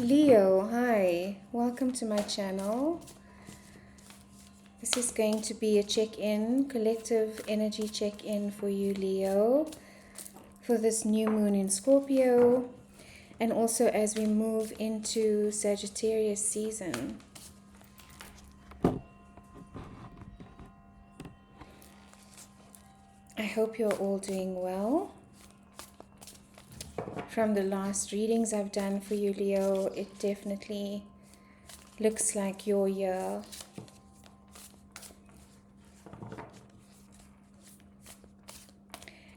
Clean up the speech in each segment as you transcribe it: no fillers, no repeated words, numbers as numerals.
Leo, hi, welcome to my channel. This is going to be a check-in, collective energy check-in for you, Leo, for this new moon in Scorpio, and also as we move into Sagittarius season. I hope you're all doing well. From the last readings I've done for you, Leo, it definitely looks like your year.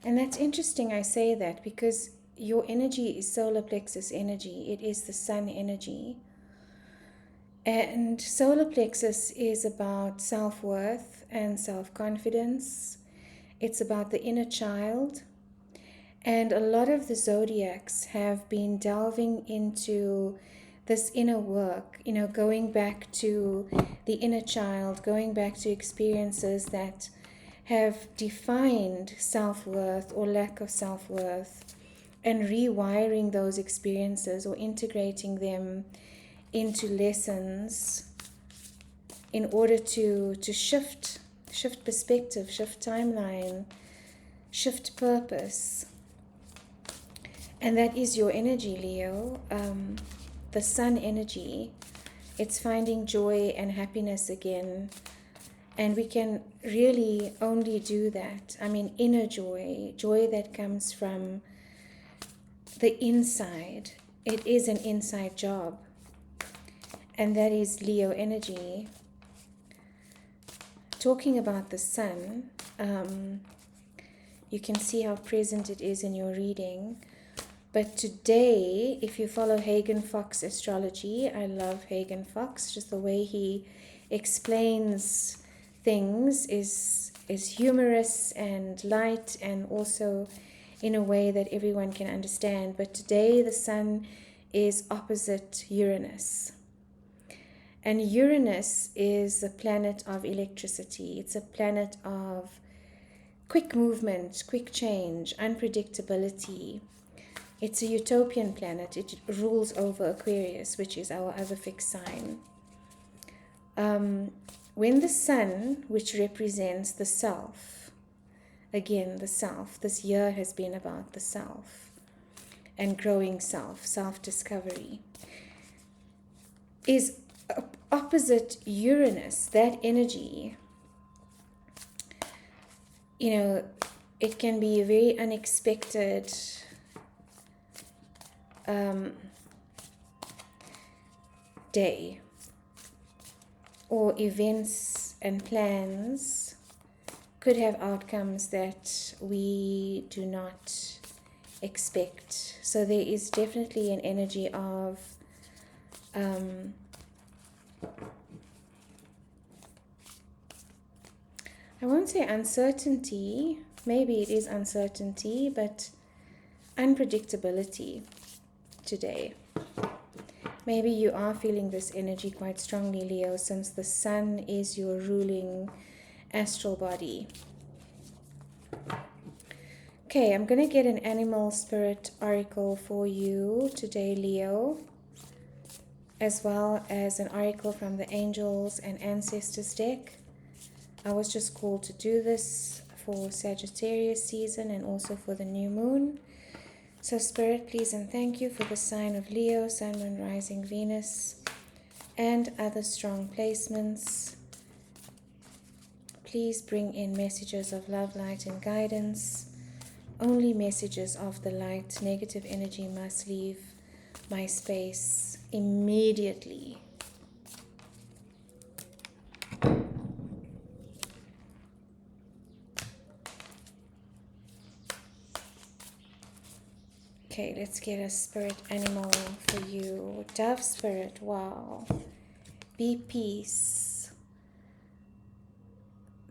And that's interesting I say that because your energy is solar plexus energy. It is the sun energy. And solar plexus is about self-worth and self-confidence. It's about the inner child. And a lot of the zodiacs have been delving into this inner work, going back to the inner child, going back to experiences that have defined self-worth or lack of self-worth, and rewiring those experiences or integrating them into lessons in order to shift perspective, shift timeline, shift purpose. And that is your energy, Leo, the sun energy. It's finding joy and happiness again. And we can really only do that. I mean, inner joy, joy that comes from the inside. It is an inside job. And that is Leo energy. Talking about the sun, you can see how present it is in your reading. But today, if you follow Hagen Fox astrology, I love Hagen Fox, just the way he explains things is humorous and light, and also in a way that everyone can understand. But today the sun is opposite Uranus. And Uranus is a planet of electricity. It's a planet of quick movement, quick change, unpredictability. It's a utopian planet. It rules over Aquarius, which is our other fixed sign. When the sun, which represents the self, again, the self, this year has been about the self and growing self-discovery, is opposite Uranus, that energy, it can be a very unexpected day, or events and plans could have outcomes that we do not expect. So there is definitely an energy of I won't say uncertainty, maybe it is uncertainty, but unpredictability today. Maybe you are feeling this energy quite strongly, Leo, since the sun is your ruling astral body. Okay, I'm going to get an animal spirit oracle for you today, Leo, as well as an oracle from the angels and ancestors deck. I was just called to do this for Sagittarius season and also for the new moon. So Spirit, please and thank you for the sign of Leo, Sun, Moon, Rising, Venus, and other strong placements. Please bring in messages of love, light, and guidance. Only messages of the light. Negative energy must leave my space immediately. Okay, let's get a spirit animal for you. Dove spirit, wow. Be peace.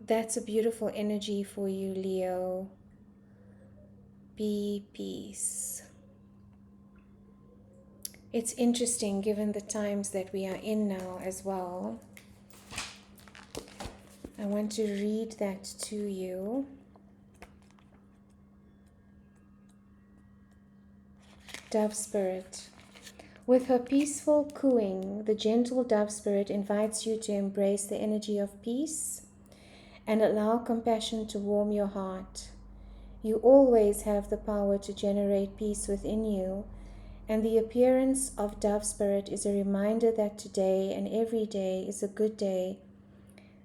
That's a beautiful energy for you, Leo. Be peace. It's interesting given the times that we are in now as well. I want to read that to you. Dove spirit. With her peaceful cooing, the gentle dove spirit invites you to embrace the energy of peace and allow compassion to warm your heart. You always have the power to generate peace within you, and the appearance of dove spirit is a reminder that today and every day is a good day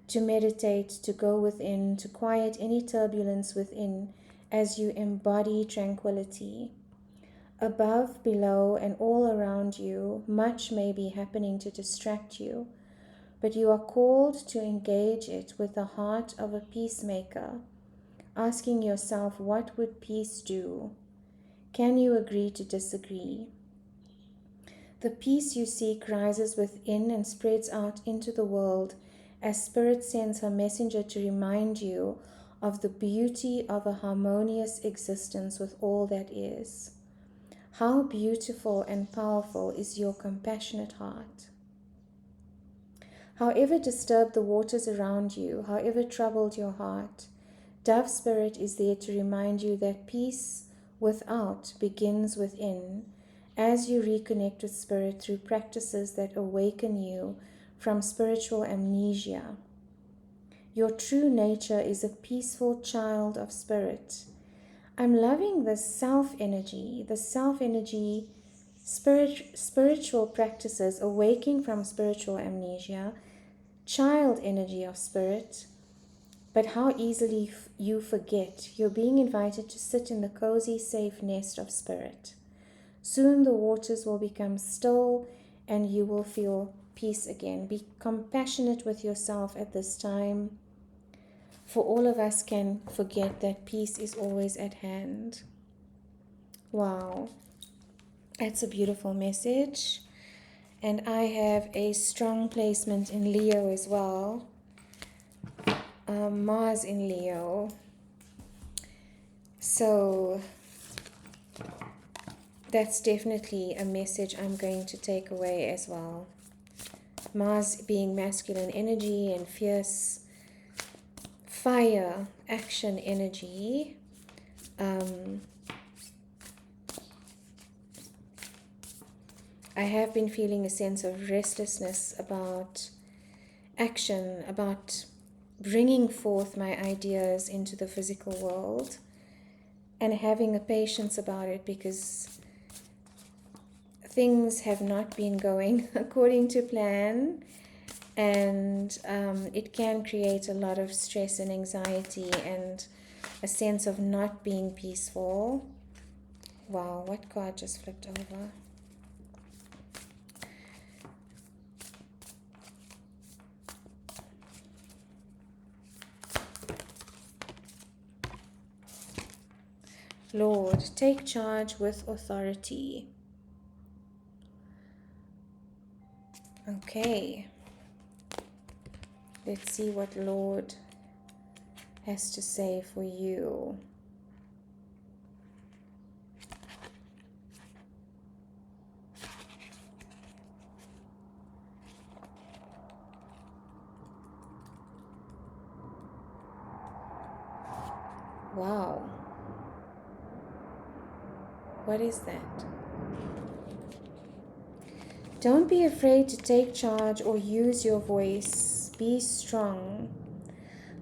to meditate, to go within, to quiet any turbulence within as you embody tranquility. Above, below, and all around you, much may be happening to distract you, but you are called to engage it with the heart of a peacemaker, asking yourself, what would peace do? Can you agree to disagree? The peace you seek rises within and spreads out into the world as Spirit sends her messenger to remind you of the beauty of a harmonious existence with all that is. How beautiful and powerful is your compassionate heart. However disturbed the waters around you, however troubled your heart, Dove Spirit is there to remind you that peace without begins within as you reconnect with Spirit through practices that awaken you from spiritual amnesia. Your true nature is a peaceful child of Spirit. I'm loving the self energy, spiritual practices, awaking from spiritual amnesia, child energy of Spirit. But how easily you forget. You're being invited to sit in the cozy, safe nest of Spirit. Soon the waters will become still and you will feel peace again. Be compassionate with yourself at this time, for all of us can forget that peace is always at hand. Wow, that's a beautiful message. And I have a strong placement in Leo as well. Mars in Leo. So that's definitely a message I'm going to take away as well. Mars being masculine energy and fierce fire action energy. I have been feeling a sense of restlessness about action, about bringing forth my ideas into the physical world and having a patience about it, because things have not been going according to plan, and it can create a lot of stress and anxiety and a sense of not being peaceful. Wow, what card just flipped over? Lord, take charge with authority. Okay. Let's see what Lord has to say for you. Wow. What is that? Don't be afraid to take charge or use your voice. Be strong.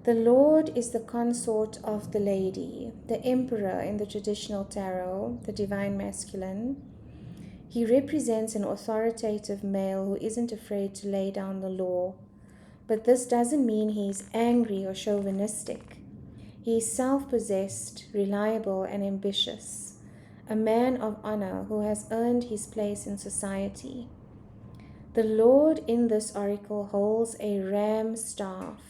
The Lord is the consort of the lady, the emperor in the traditional tarot, the divine masculine. He represents an authoritative male who isn't afraid to lay down the law. But this doesn't mean he's angry or chauvinistic. He is self-possessed, reliable, and ambitious, a man of honor who has earned his place in society. The Lord in this oracle holds a ram staff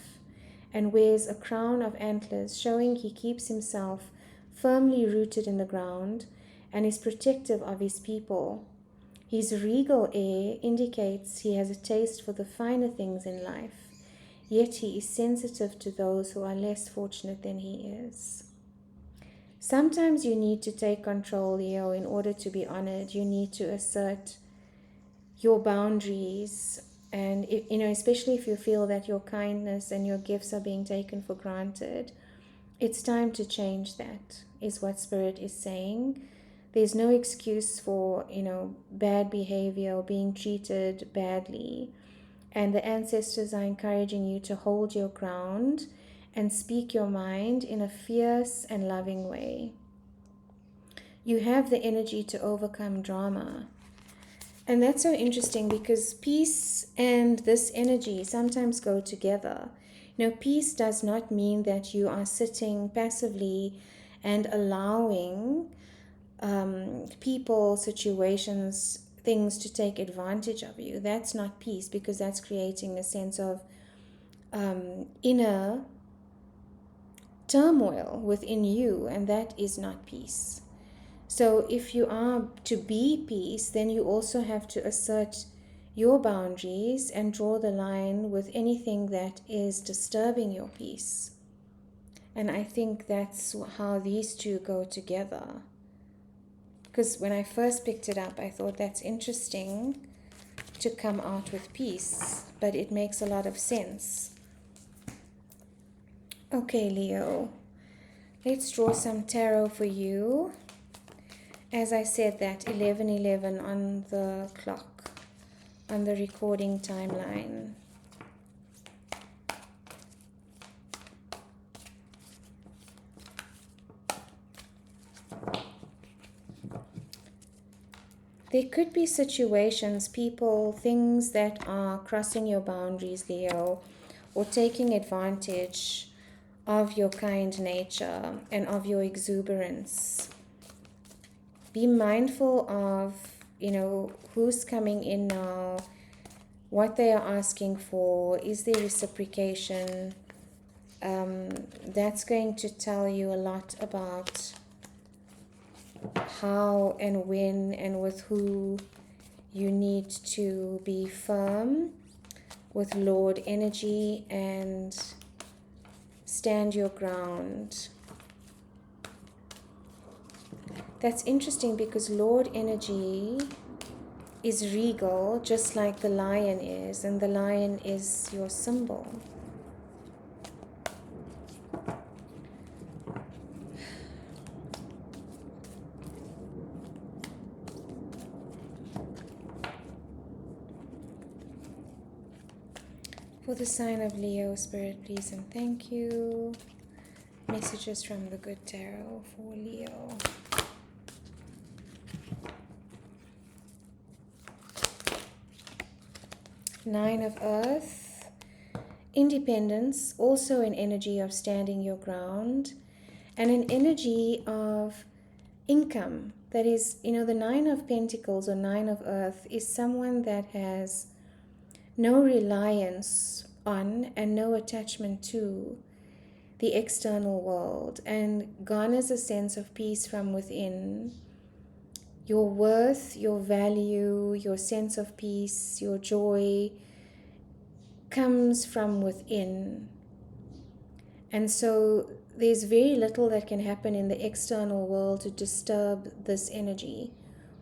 and wears a crown of antlers, showing he keeps himself firmly rooted in the ground and is protective of his people. His regal air indicates he has a taste for the finer things in life, yet he is sensitive to those who are less fortunate than he is. Sometimes you need to take control, Leo, in order to be honored. You need to assert your boundaries, and especially if you feel that your kindness and your gifts are being taken for granted, it's time to change that, is what Spirit is saying. There's no excuse for, bad behavior or being treated badly. And the ancestors are encouraging you to hold your ground and speak your mind in a fierce and loving way. You have the energy to overcome drama. And that's so interesting because peace and this energy sometimes go together. Peace does not mean that you are sitting passively and allowing people, situations, things to take advantage of you. That's not peace, because that's creating a sense of inner turmoil within you, and that is not peace. So if you are to be peace, then you also have to assert your boundaries and draw the line with anything that is disturbing your peace. And I think that's how these two go together. Because when I first picked it up, I thought that's interesting to come out with peace, but it makes a lot of sense. Okay, Leo, let's draw some tarot for you. As I said, that 11:11 on the clock, on the recording timeline. There could be situations, people, things that are crossing your boundaries, Leo, or taking advantage of your kind nature and of your exuberance. Be mindful of, who's coming in now, what they are asking for, is there reciprocation. That's going to tell you a lot about how and when and with who you need to be firm with Lord energy and stand your ground. That's interesting because Lord energy is regal, just like the lion is, and the lion is your symbol. For the sign of Leo, Spirit, please and thank you. Messages from the good tarot for Leo. Nine of Earth. Independence, also an energy of standing your ground, and an energy of income. That is, the Nine of Pentacles or Nine of Earth is someone that has no reliance on and no attachment to the external world, and garners a sense of peace from within. Your worth, your value, your sense of peace, your joy comes from within. And so there's very little that can happen in the external world to disturb this energy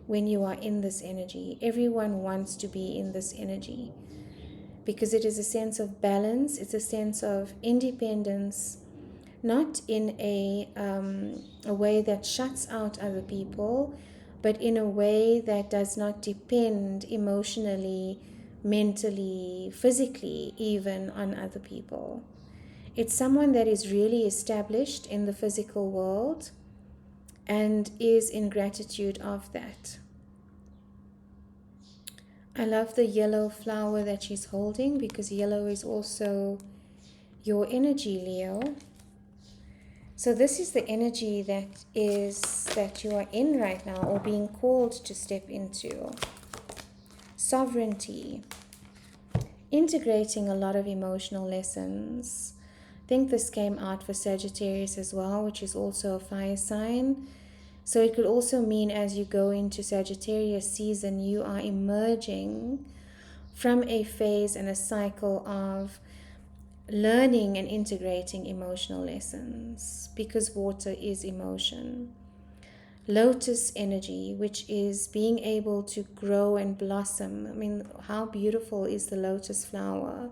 when you are in this energy. Everyone wants to be in this energy because it is a sense of balance, it's a sense of independence, not in a way that shuts out other people, but in a way that does not depend emotionally, mentally, physically, even on other people. It's someone that is really established in the physical world and is in gratitude of that. I love the yellow flower that she's holding because yellow is also your energy, Leo. So this is the energy that you are in right now, or being called to step into. Sovereignty. Integrating a lot of emotional lessons. I think this came out for Sagittarius as well, which is also a fire sign. So it could also mean as you go into Sagittarius season, you are emerging from a phase and a cycle of learning and integrating emotional lessons, because water is emotion. Lotus energy, which is being able to grow and blossom. I mean, how beautiful is the lotus flower?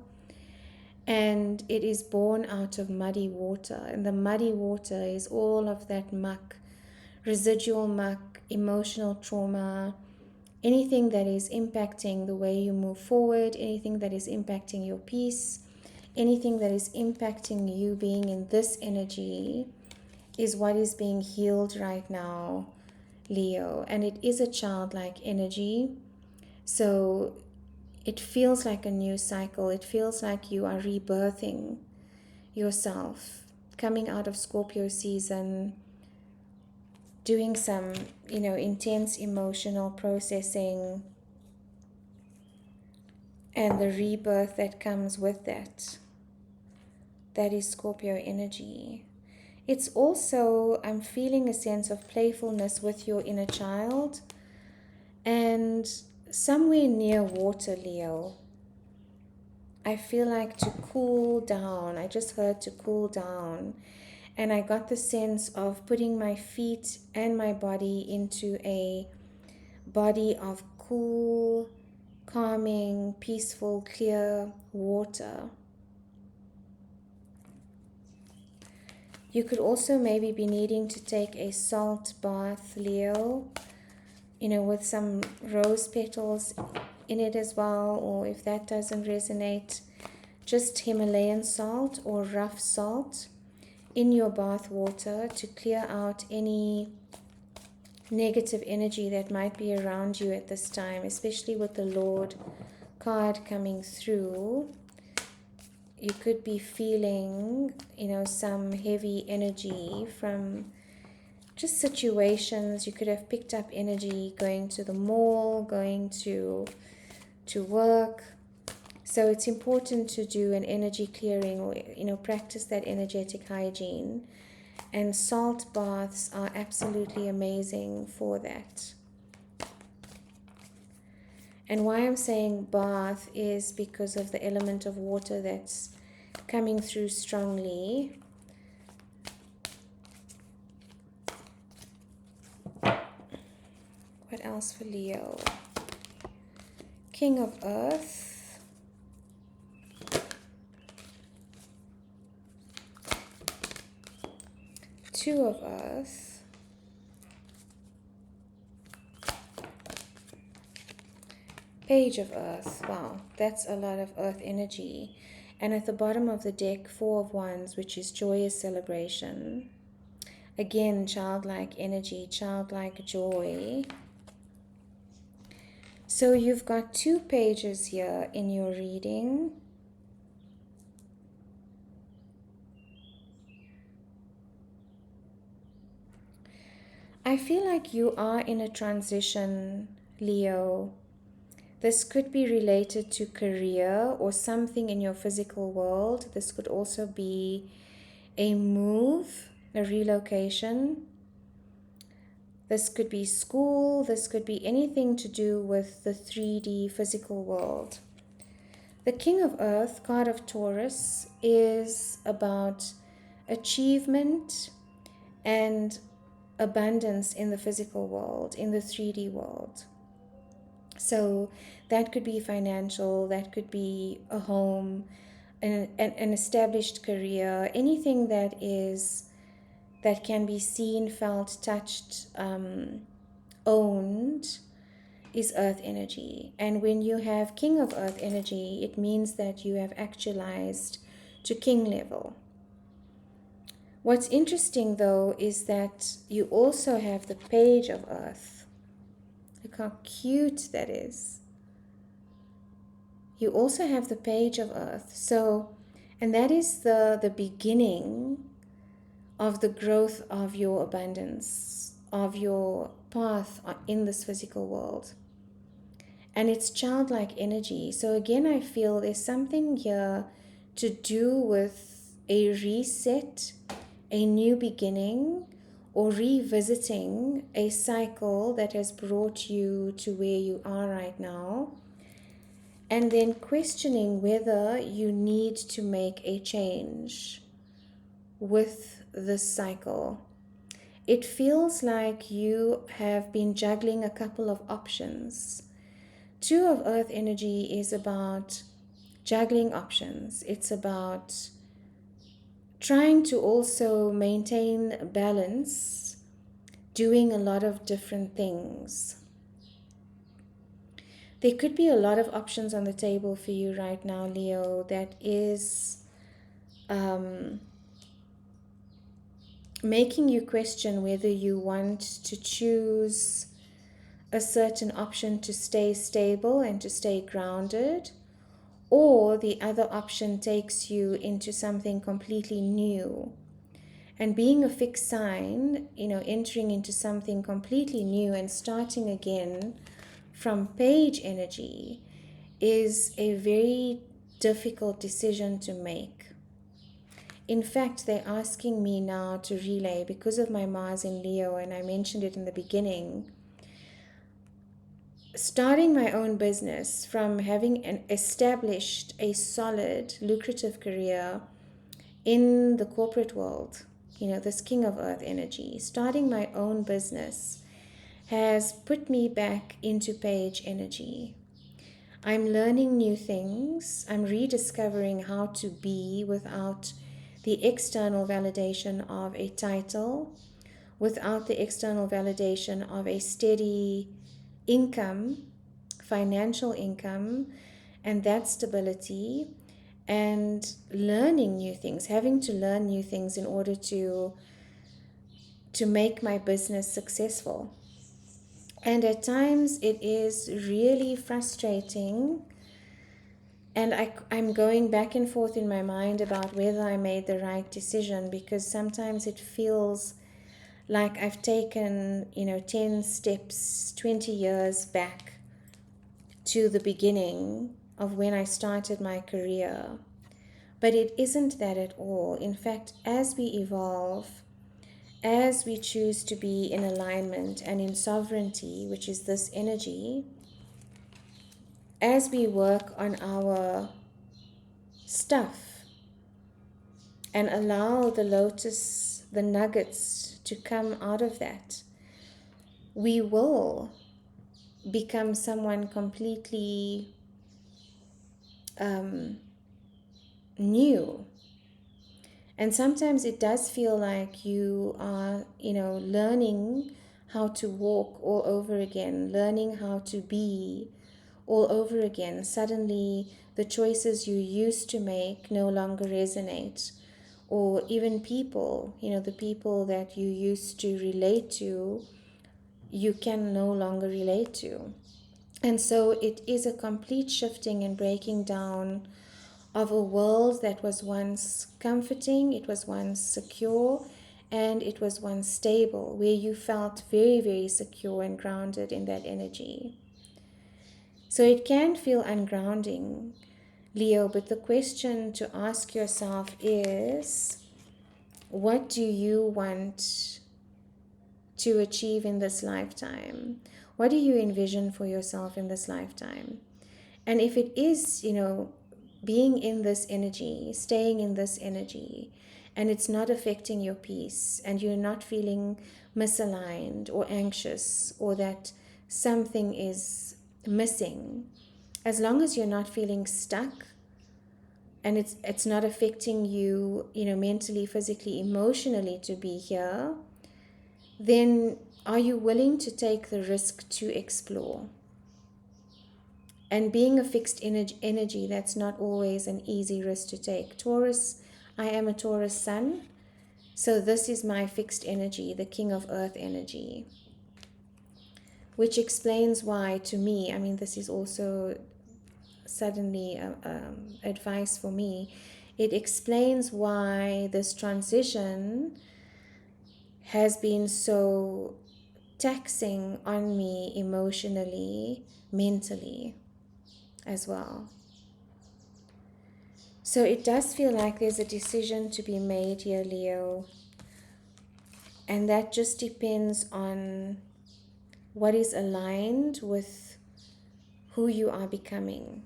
And it is born out of muddy water, and the muddy water is all of that muck, residual muck, emotional trauma, anything that is impacting the way you move forward, anything that is impacting your peace, anything that is impacting you being in this energy is what is being healed right now, Leo. And it is a childlike energy. So it feels like a new cycle. It feels like you are rebirthing yourself, coming out of Scorpio season, doing some, intense emotional processing, and the rebirth that comes with that. That is Scorpio energy. It's also, I'm feeling a sense of playfulness with your inner child, and somewhere near water, Leo. I feel like to cool down. I just heard to cool down. And I got the sense of putting my feet and my body into a body of cool, calming, peaceful, clear water. You could also maybe be needing to take a salt bath, Leo, with some rose petals in it as well, or if that doesn't resonate, just Himalayan salt or rough salt in your bath water to clear out any negative energy that might be around you at this time, especially with the Lord card coming through. You could be feeling, some heavy energy from just situations. You could have picked up energy going to the mall, going to work. So it's important to do an energy clearing, or practice that energetic hygiene. And salt baths are absolutely amazing for that. And why I'm saying bath is because of the element of water that's coming through strongly. What else for Leo? King of Earth. Two of Earth. Page of Earth. Wow, that's a lot of Earth energy. And at the bottom of the deck, Four of Wands, which is joyous celebration. Again, childlike energy, childlike joy. So you've got 2 pages here in your reading. I feel like you are in a transition, Leo. This could be related to career or something in your physical world. This could also be a move, a relocation. This could be school. This could be anything to do with the 3D physical world. The King of Earth, card of Taurus, is about achievement and abundance in the physical world, in the 3D world. So that could be financial, that could be a home, an established career, anything that can be seen, felt, touched, owned, is Earth energy. And when you have King of Earth energy, it means that you have actualized to king level. What's interesting though is that you also have the Page of Earth. Look how cute that is. You also have the Page of Earth. So, and that is the beginning of the growth of your abundance, of your path in this physical world. And it's childlike energy. So again, I feel there's something here to do with a reset, a new beginning, or revisiting a cycle that has brought you to where you are right now. And then questioning whether you need to make a change with this cycle. It feels like you have been juggling a couple of options. 2 of Earth energy is about juggling options. It's about trying to also maintain balance doing a lot of different things. There could be a lot of options on the table for you right now, Leo, that is making you question whether you want to choose a certain option to stay stable and to stay grounded, or the other option takes you into something completely new. And being a fixed sign, entering into something completely new and starting again from page energy is a very difficult decision to make. In fact, they're asking me now to relay, because of my Mars in Leo, and I mentioned it in the beginning, starting my own business from having established a solid, lucrative career in the corporate world, this King of Earth energy, starting my own business has put me back into page energy. I'm learning new things. I'm rediscovering how to be without the external validation of a title, without the external validation of a steady income, financial income, and that stability, and learning new things, having to learn new things in order to make my business successful. And at times it is really frustrating, and I'm going back and forth in my mind about whether I made the right decision, because sometimes it feels like I've taken 10 steps, 20 years back to the beginning of when I started my career. But it isn't that at all. In fact, as we evolve, as we choose to be in alignment and in sovereignty, which is this energy, as we work on our stuff and allow the lotus, the nuggets to come out of that, we will become someone completely new. And sometimes it does feel like you are, learning how to walk all over again, learning how to be all over again. Suddenly, the choices you used to make no longer resonate. Or even people, the people that you used to relate to, you can no longer relate to. And so it is a complete shifting and breaking down of a world that was once comforting, it was once secure, and it was once stable, where you felt very, very secure and grounded in that energy. So it can feel ungrounding, Leo, but the question to ask yourself is, what do you want to achieve in this lifetime? What do you envision for yourself in this lifetime? And if it is, being in this energy, staying in this energy, and it's not affecting your peace, and you're not feeling misaligned or anxious, or that something is missing, as long as you're not feeling stuck, and it's not affecting you, mentally, physically, emotionally to be here, then are you willing to take the risk to explore? And being a fixed energy, that's not always an easy risk to take. Taurus, I am a Taurus sun, so this is my fixed energy, the King of Earth energy, which explains why, to me, this is also suddenly advice for me. It explains why this transition has been so taxing on me emotionally, mentally as well. So it does feel like there's a decision to be made here, Leo. And that just depends on what is aligned with who you are becoming.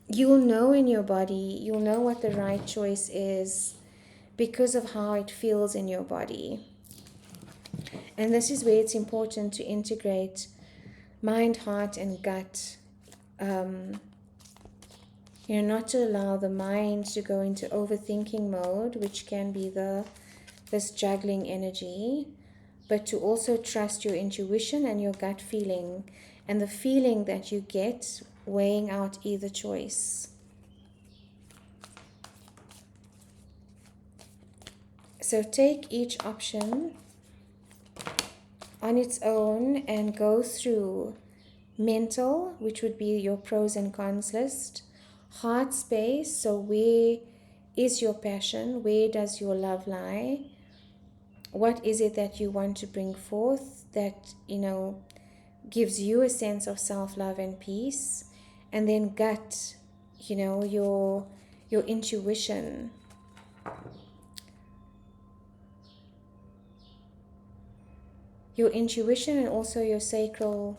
You'll know in your body, you'll know what the right choice is because of how it feels in your body. And this is where it's important to integrate mind, heart, and gut. Not to allow the mind to go into overthinking mode, which can be the this juggling energy, but to also trust your intuition and your gut feeling, and the feeling that you get weighing out either choice. So take each option on its own and go through mental, which would be your pros and cons list, heart space, so where is your passion, where does your love lie, what is it that you want to bring forth that, gives you a sense of self-love and peace, and then gut, your intuition. Your intuition and also your sacral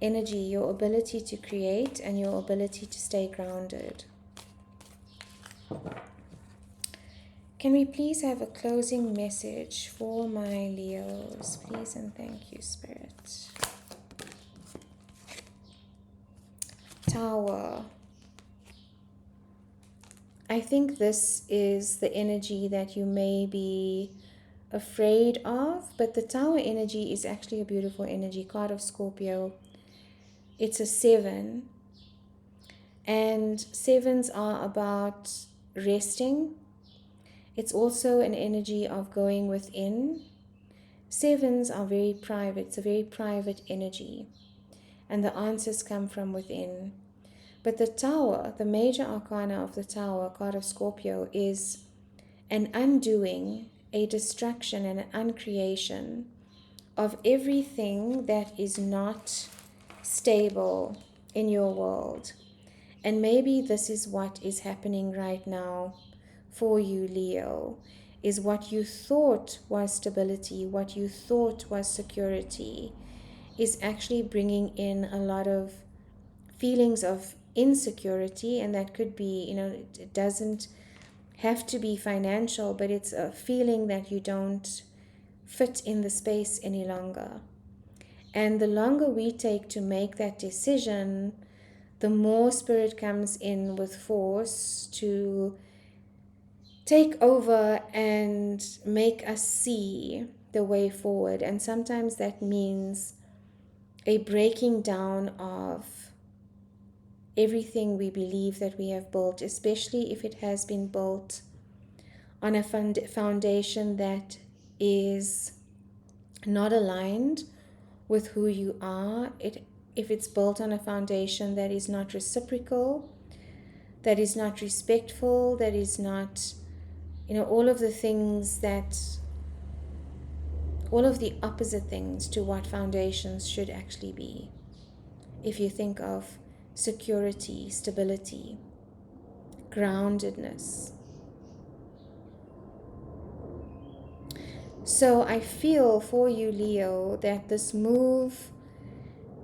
energy, your ability to create and your ability to stay grounded. Can we please have a closing message for my Leos, please, and thank you, Spirit. Tower. I think this is the energy that you may be afraid of, but the Tower energy is actually a beautiful energy, card of Scorpio. It's a 7, and 7s are about resting. It's also an energy of going within. 7s are very private. It's a very private energy, and the answers come from within. But the Tower, the major arcana of the Tower, card of Scorpio, is an undoing, a destruction, and an uncreation of everything that is not stable in your world. And maybe this is what is happening right now for you, Leo, is what you thought was stability, what you thought was security, is actually bringing in a lot of feelings of insecurity. And that could be, it doesn't have to be financial, but it's a feeling that you don't fit in the space any longer. And the longer we take to make that decision, the more Spirit comes in with force to take over and make us see the way forward. And sometimes that means a breaking down of everything we believe that we have built, especially if it has been built on a foundation that is not aligned with who you are. If it's built on a foundation that is not reciprocal, that is not respectful, that is not, all of the things that, all of the opposite things to what foundations should actually be. If you think of security, stability, groundedness. So I feel for you, Leo, that this move,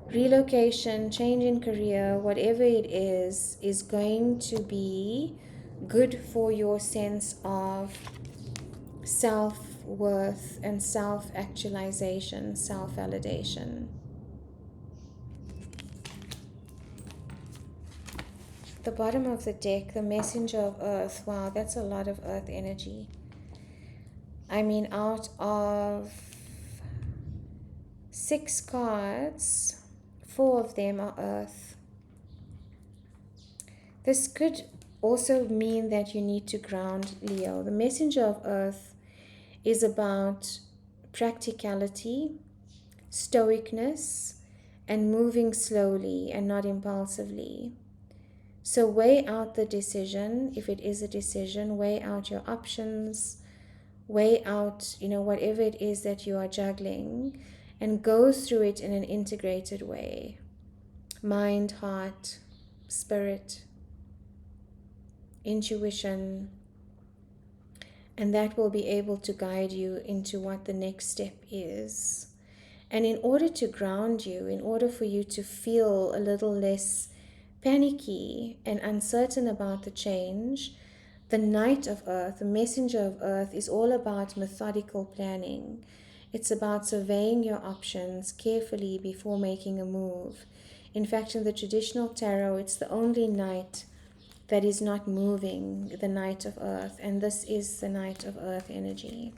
relocation, change in career, whatever it is going to be good for your sense of self-worth and self-actualization, self-validation. The bottom of the deck, the messenger of earth. Wow, that's a lot of earth energy. I mean, out of 6 cards, 4 of them are earth. This could also mean that you need to ground, Leo. The messenger of earth is about practicality, stoicness, and moving slowly and not impulsively. So weigh out the decision. If it is a decision, weigh out your options, weigh out, whatever it is that you are juggling, and go through it in an integrated way. Mind, heart, spirit, intuition, and that will be able to guide you into what the next step is. And in order to ground you, in order for you to feel a little less panicky and uncertain about the change, the Knight of Earth, the messenger of Earth, is all about methodical planning. It's about surveying your options carefully before making a move. In fact, in the traditional tarot, it's the only knight that is not moving, the Knight of Earth, and this is the Knight of Earth energy.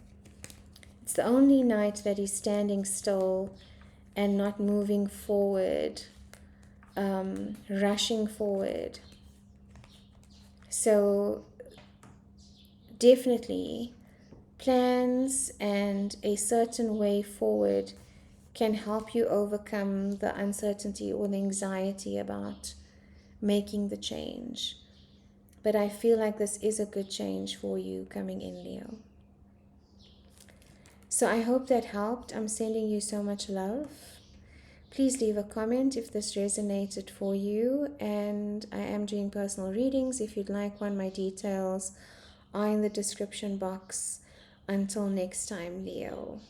It's the only night that is standing still and not moving forward, rushing forward. So definitely plans and a certain way forward can help you overcome the uncertainty or the anxiety about making the change. But I feel like this is a good change for you coming in, Leo. So I hope that helped. I'm sending you so much love. Please leave a comment if this resonated for you. And I am doing personal readings. If you'd like one, my details are in the description box. Until next time, Leo.